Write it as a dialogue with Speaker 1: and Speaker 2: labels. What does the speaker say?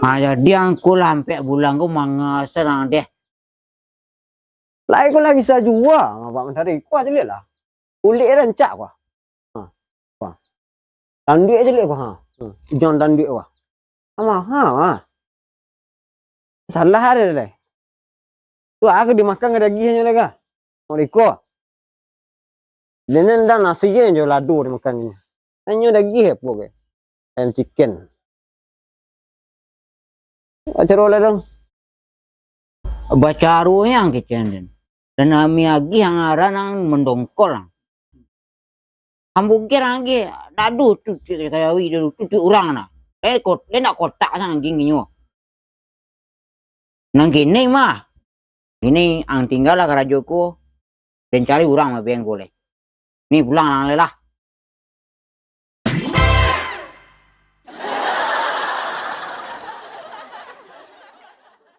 Speaker 1: Jadi aku lampe bulan ku manga senang deh.
Speaker 2: Lai ko lah bisa jua, bapak mentari. Ku aja lah. Kulit rancak ku. Ha. Tanduk aja lihat ku ha. Jangan tanduk ku. Ha. Salah ada deh. Tu aku dimakan ada giginya lega. Mereka. Lenen dan nasi je ladu dimakan ini. Hanya ada gigi pokok. And chicken. Acara lah dong.
Speaker 1: Baca yang kecendin. Dan kami lagi yang nang mendongkol. Ambung kira lagi. Dadu cuci kayak wih cuci orang na. Nak kotak sang gingginyo. Nang gini mah. Ini ang tinggal lah kerajoku. Dan cari orang mah beng boleh. Ni pulang lang lelah.